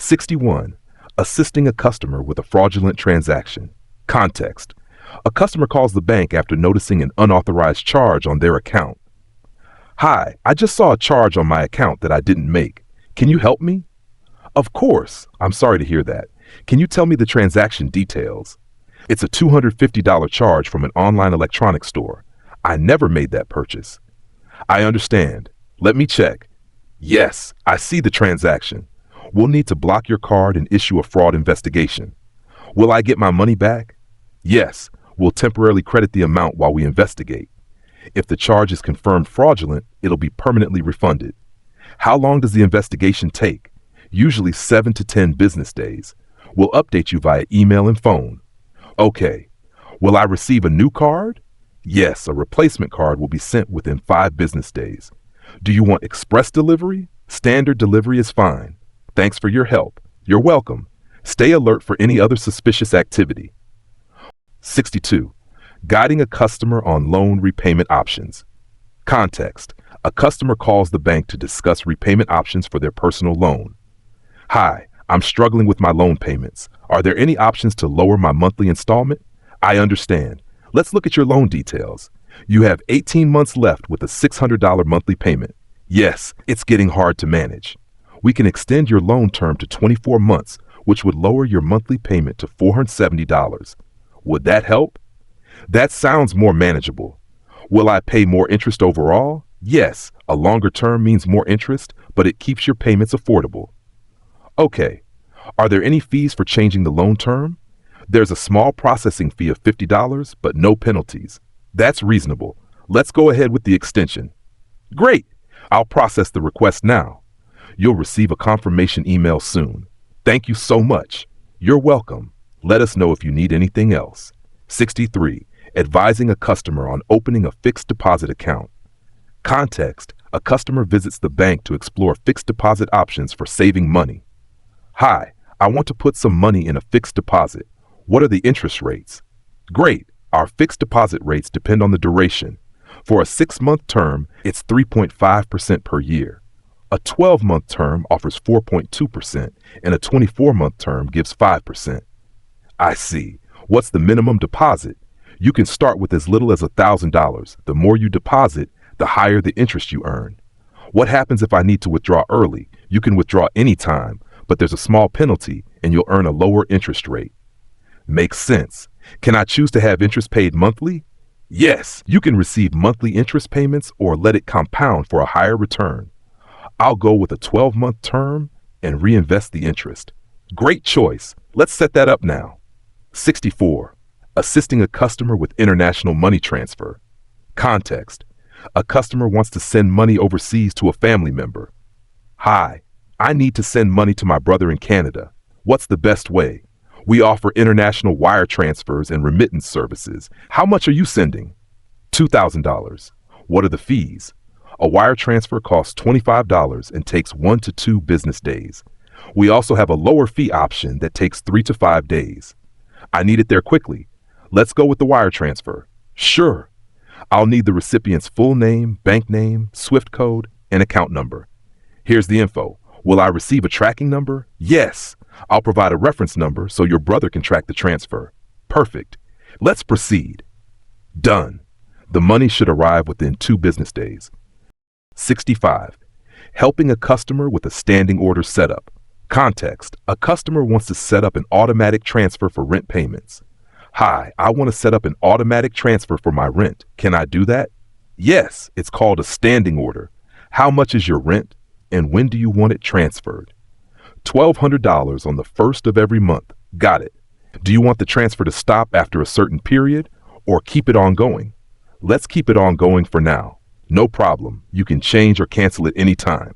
61. Assisting a customer with a fraudulent transaction. Context. A customer calls the bank after noticing an unauthorized charge on their account. Hi, I just saw a charge on my account that I didn't make. Can you help me? Of course. I'm sorry to hear that. Can you tell me the transaction details? It's a $250 charge from an online electronics store. I never made that purchase. I understand. Let me check. Yes, I see the transaction. We'll need to block your card and issue a fraud investigation. Will I get my money back? Yes, we'll temporarily credit the amount while we investigate. If the charge is confirmed fraudulent, it'll be permanently refunded. How long does the investigation take? Usually 7 to 10 business days. We'll update you via email and phone. Okay. Will I receive a new card? Yes, a replacement card will be sent within 5 business days. Do you want express delivery? Standard delivery is fine. Thanks for your help. You're welcome. Stay alert for any other suspicious activity. 62. Guiding a customer on loan repayment options. Context. A customer calls the bank to discuss repayment options for their personal loan. Hi, I'm struggling with my loan payments. Are there any options to lower my monthly installment? I understand. Let's look at your loan details. You have 18 months left with a $600 monthly payment. Yes, it's getting hard to manage. We can extend your loan term to 24 months, which would lower your monthly payment to $470. Would that help? That sounds more manageable. Will I pay more interest overall? Yes, a longer term means more interest, but it keeps your payments affordable. Okay. Are there any fees for changing the loan term? There's a small processing fee of $50, but no penalties. That's reasonable. Let's go ahead with the extension. Great. I'll process the request now. You'll receive a confirmation email soon. Thank you so much. You're welcome. Let us know if you need anything else. 63. Advising a customer on opening a fixed deposit account. Context. A customer visits the bank to explore fixed deposit options for saving money. Hi, I want to put some money in a fixed deposit. What are the interest rates? Great. Our fixed deposit rates depend on the duration. For a 6-month term, it's 3.5% per year. A 12-month term offers 4.2%, and a 24-month term gives 5%. I see. What's the minimum deposit? You can start with as little as $1,000. The more you deposit, the higher the interest you earn. What happens if I need to withdraw early? You can withdraw anytime, but there's a small penalty and you'll earn a lower interest rate. Makes sense. Can I choose to have interest paid monthly? Yes, you can receive monthly interest payments or let it compound for a higher return. I'll go with a 12-month term and reinvest the interest. Great choice. Let's set that up now. 64. Assisting a customer with international money transfer. Context. A customer wants to send money overseas to a family member. Hi, I need to send money to my brother in Canada. What's the best way? We offer international wire transfers and remittance services. How much are you sending? $2,000. What are the fees? A wire transfer costs $25 and takes 1 to 2 business days. We also have a lower fee option that takes 3 to 5 days. I need it there quickly. Let's go with the wire transfer. Sure. I'll need the recipient's full name, bank name, SWIFT code, and account number. Here's the info. Will I receive a tracking number? Yes. I'll provide a reference number so your brother can track the transfer. Perfect. Let's proceed. Done. The money should arrive within 2 business days. 65. Helping a customer with a standing order setup. Context. A customer wants to set up an automatic transfer for rent payments. Hi, I want to set up an automatic transfer for my rent. Can I do that? Yes, it's called a standing order. How much is your rent? And when do you want it transferred? $1,200 on the 1st of every month. Got it. Do you want the transfer to stop after a certain period or keep it ongoing? Let's keep it ongoing for now. No problem. You can change or cancel it anytime.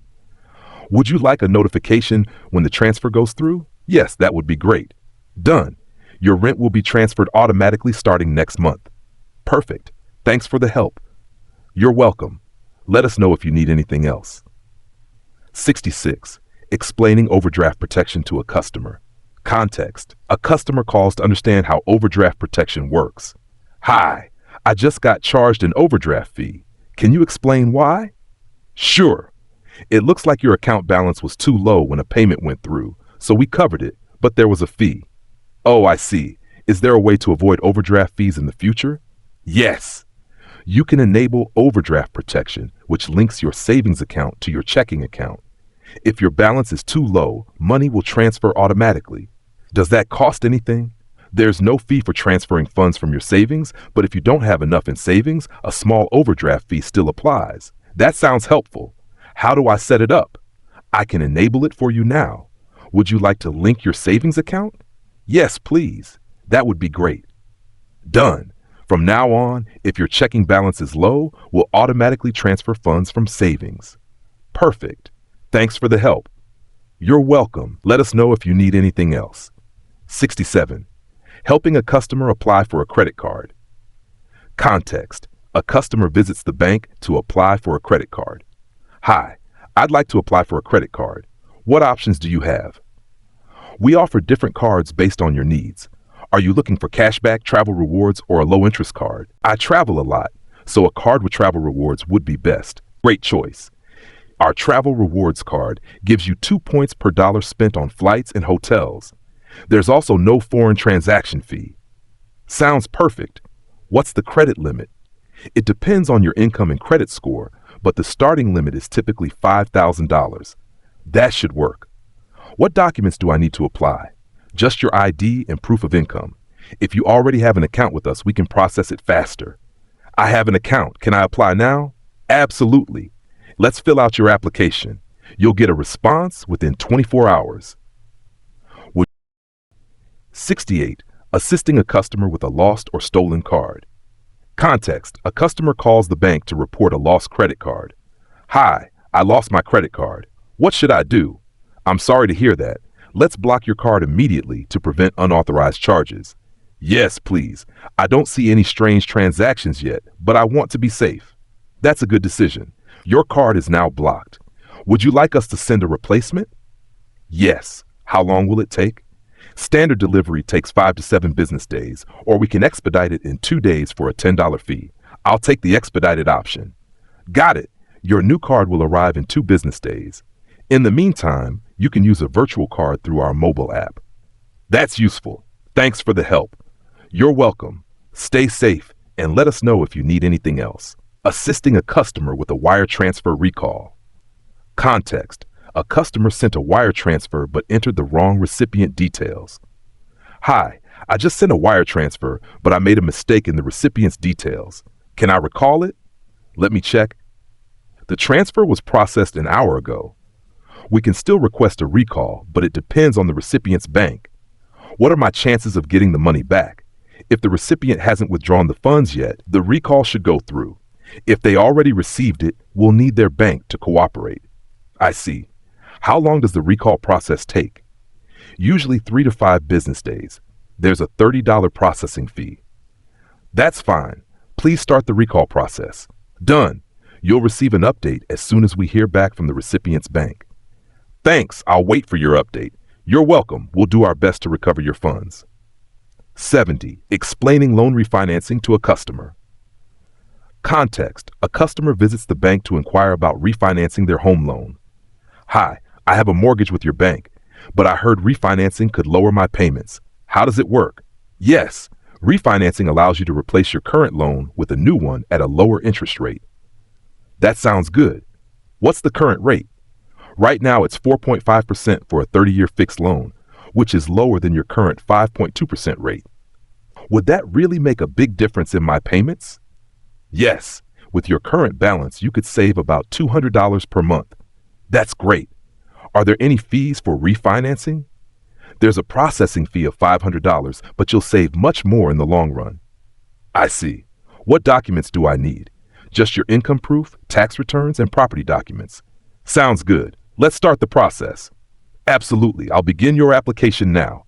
Would you like a notification when the transfer goes through? Yes, that would be great. Done. Your rent will be transferred automatically starting next month. Perfect. Thanks for the help. You're welcome. Let us know if you need anything else. 66. Explaining overdraft protection to a customer. Context. A customer calls to understand how overdraft protection works. Hi, I just got charged an overdraft fee. Can you explain why? Sure. It looks like your account balance was too low when a payment went through, so we covered it, but there was a fee. Oh, I see. Is there a way to avoid overdraft fees in the future? Yes. You can enable overdraft protection, which links your savings account to your checking account. If your balance is too low, money will transfer automatically. Does that cost anything? There's no fee for transferring funds from your savings, but if you don't have enough in savings, a small overdraft fee still applies. That sounds helpful. How do I set it up? I can enable it for you now. Would you like to link your savings account? Yes, please. That would be great. Done. From now on, if your checking balance is low, we'll automatically transfer funds from savings. Perfect. Thanks for the help. You're welcome. Let us know if you need anything else. 67. Helping a customer apply for a credit card. Context. A customer visits the bank to apply for a credit card. Hi, I'd like to apply for a credit card. What options do you have? We offer different cards based on your needs. Are you looking for cashback, travel rewards, or a low-interest card? I travel a lot, so a card with travel rewards would be best. Great choice. Our travel rewards card gives you 2 points per dollar spent on flights and hotels. There's also no foreign transaction fee. Sounds perfect. What's the credit limit? It depends on your income and credit score, but the starting limit is typically $5,000. That should work. What documents do I need to apply? Just your ID and proof of income. If you already have an account with us, we can process it faster. I have an account. Can I apply now? Absolutely. Let's fill out your application. You'll get a response within 24 hours. 68. Assisting a customer with a lost or stolen card. Context. A customer calls the bank to report a lost credit card. Hi, I lost my credit card. What should I do? I'm sorry to hear that. Let's block your card immediately to prevent unauthorized charges. Yes, please. I don't see any strange transactions yet, but I want to be safe. That's a good decision. Your card is now blocked. Would you like us to send a replacement? Yes. How long will it take? Standard delivery takes 5 to 7 business days, or we can expedite it in 2 days for a $10 fee. I'll take the expedited option. Got it. Your new card will arrive in 2 business days. In the meantime, you can use a virtual card through our mobile app. That's useful. Thanks for the help. You're welcome. Stay safe and let us know if you need anything else. Assisting a customer with a wire transfer recall. Context. A customer sent a wire transfer but entered the wrong recipient details. Hi, I just sent a wire transfer, but I made a mistake in the recipient's details. Can I recall it? Let me check. The transfer was processed an hour ago. We can still request a recall, but it depends on the recipient's bank. What are my chances of getting the money back? If the recipient hasn't withdrawn the funds yet, the recall should go through. If they already received it, we'll need their bank to cooperate. I see. How long does the recall process take? Usually 3 to 5 business days. There's a $30 processing fee. That's fine. Please start the recall process. Done. You'll receive an update as soon as we hear back from the recipient's bank. Thanks. I'll wait for your update. You're welcome. We'll do our best to recover your funds. 70. Explaining loan refinancing to a customer. Context. A customer visits the bank to inquire about refinancing their home loan. Hi, I have a mortgage with your bank, but I heard refinancing could lower my payments. How does it work? Yes, refinancing allows you to replace your current loan with a new one at a lower interest rate. That sounds good. What's the current rate? Right now it's 4.5% for a 30-year fixed loan, which is lower than your current 5.2% rate. Would that really make a big difference in my payments? Yes, with your current balance, you could save about $200 per month. That's great. Are there any fees for refinancing? There's a processing fee of $500, but you'll save much more in the long run. I see. What documents do I need? Just your income proof, tax returns, and property documents. Sounds good. Let's start the process. Absolutely. I'll begin your application now.